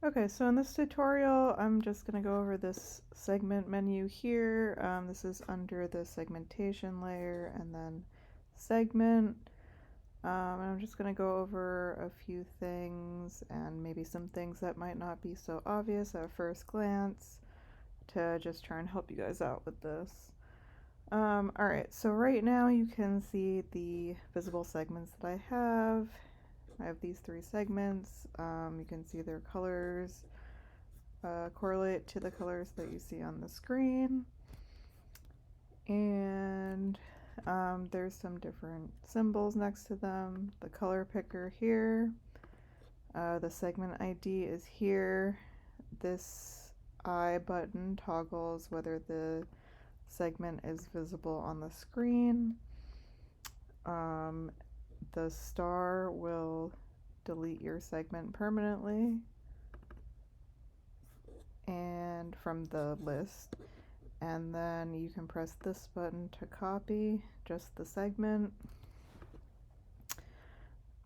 Okay, so in this tutorial, I'm just going to go over this segment menu here. This is under the segmentation layer and then segment. And I'm just going to go over a few things and maybe some things that might not be so obvious at first glance to just try and help you guys out with this. Alright, so right now you can see the visible segments that I have. I have these three segments. You can see their colors correlate to the colors that you see on the screen. And there's some different symbols next to them. The color picker here. The segment ID is here. This I button toggles whether the segment is visible on the screen. The star will delete your segment permanently and from the list. And then you can press this button to copy just the segment.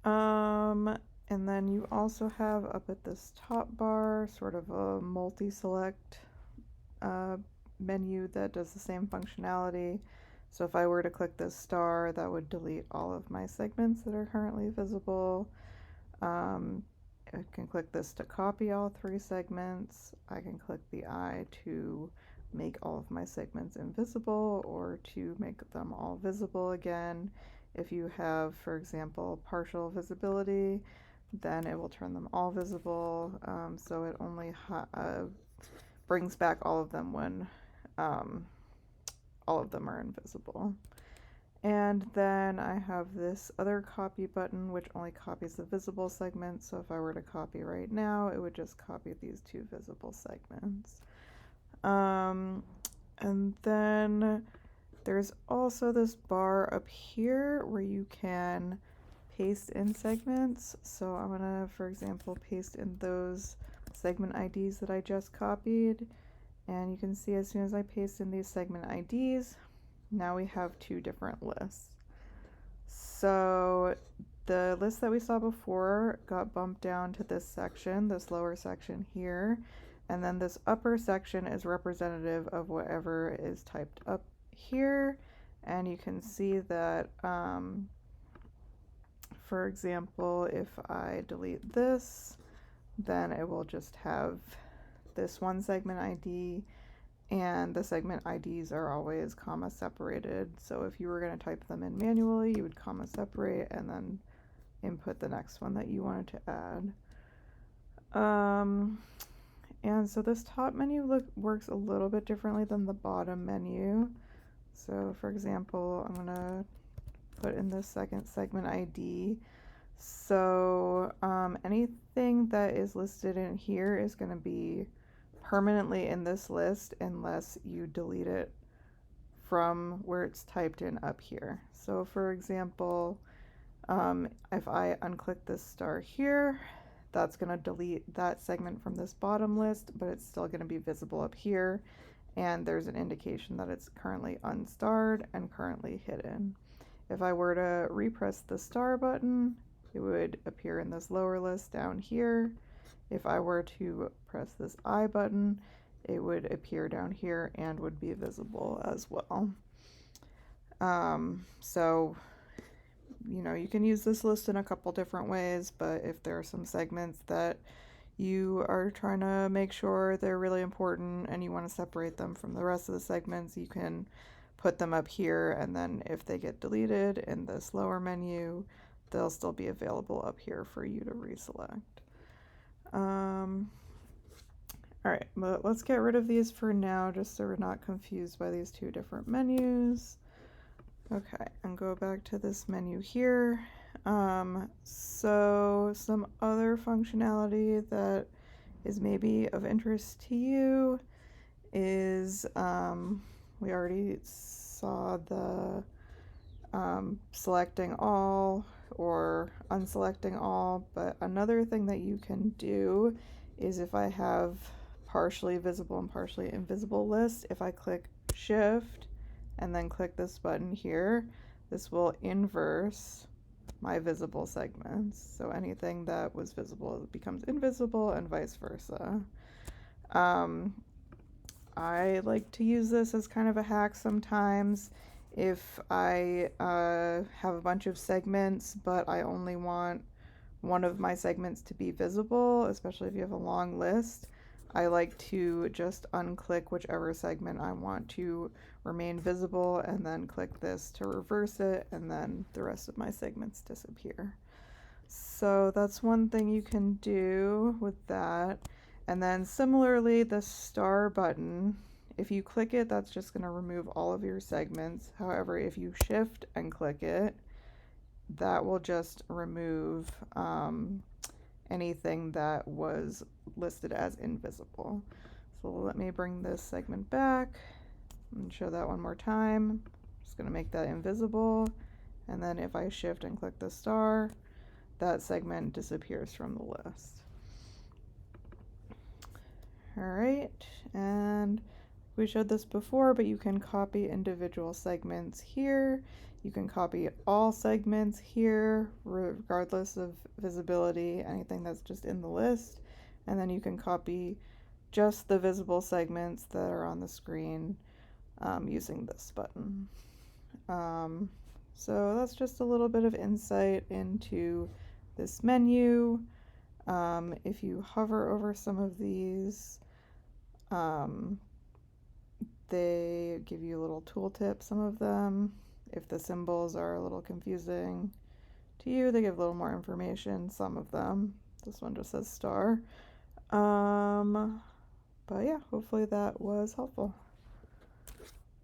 And then you also have up at this top bar sort of a multi-select menu that does the same functionality. So if I were to click this star, that would delete all of my segments that are currently visible. I can click this to copy all three segments. I can click the eye to make all of my segments invisible or to make them all visible again. If you have, for example, partial visibility, then it will turn them all visible. So it only brings back all of them when all of them are invisible. And then I have this other copy button which only copies the visible segments. So if I were to copy right now, it would just copy these two visible segments. And then there's also this bar up here where you can paste in segments. So I'm gonna, for example, paste in those segment IDs that I just copied. And you can see as soon as I paste in these segment IDs, now we have two different lists. So the list that we saw before got bumped down to this section, this lower section here, and then this upper section is representative of whatever is typed up here. And you can see that, for example, if I delete this, then it will just have this one segment ID, and the segment IDs are always comma separated. So if you were going to type them in manually, you would comma separate and then input the next one that you wanted to add. And so this top menu works a little bit differently than the bottom menu. So for example, I'm going to put in this second segment ID. So anything that is listed in here is going to be permanently in this list unless you delete it from where it's typed in up here. So for example, if I unclick this star here, that's going to delete that segment from this bottom list, but it's still going to be visible up here, and there's an indication that it's currently unstarred and currently hidden. If I were to repress the star button, it would appear in this lower list down here. If I were to press this I button, it would appear down here and would be visible as well. So, you can use this list in a couple different ways, but if there are some segments that you are trying to make sure they're really important and you want to separate them from the rest of the segments, you can put them up here, and then if they get deleted in this lower menu, they'll still be available up here for you to reselect. Alright, but let's get rid of these for now just so we're not confused by these two different menus. Okay, and go back to this menu here. So some other functionality that is maybe of interest to you is we already saw the selecting all or unselecting all, but another thing that you can do is if I have partially visible and partially invisible lists, if I click shift and then click this button here, this will inverse my visible segments. So anything that was visible becomes invisible and vice versa. Um, I like to use this as kind of a hack sometimes if I have a bunch of segments, but I only want one of my segments to be visible, especially if you have a long list. I like to just unclick whichever segment I want to remain visible and then click this to reverse it, and then the rest of my segments disappear. So that's one thing you can do with that. And then similarly, the star button, if you click it, that's just going to remove all of your segments. However, if you shift and click it, that will just remove anything that was listed as invisible. So let me bring this segment back and show that one more time. I'm just going to make that invisible. And then if I shift and click the star, that segment disappears from the list. All right, and we showed this before, but you can copy individual segments here. You can copy all segments here, regardless of visibility, anything that's just in the list. And then you can copy just the visible segments that are on the screen using this button. So that's just a little bit of insight into this menu. If you hover over some of these, they give you a little tooltip, some of them. If the symbols are a little confusing to you, they give a little more information, some of them. This one just says star. But yeah, hopefully that was helpful.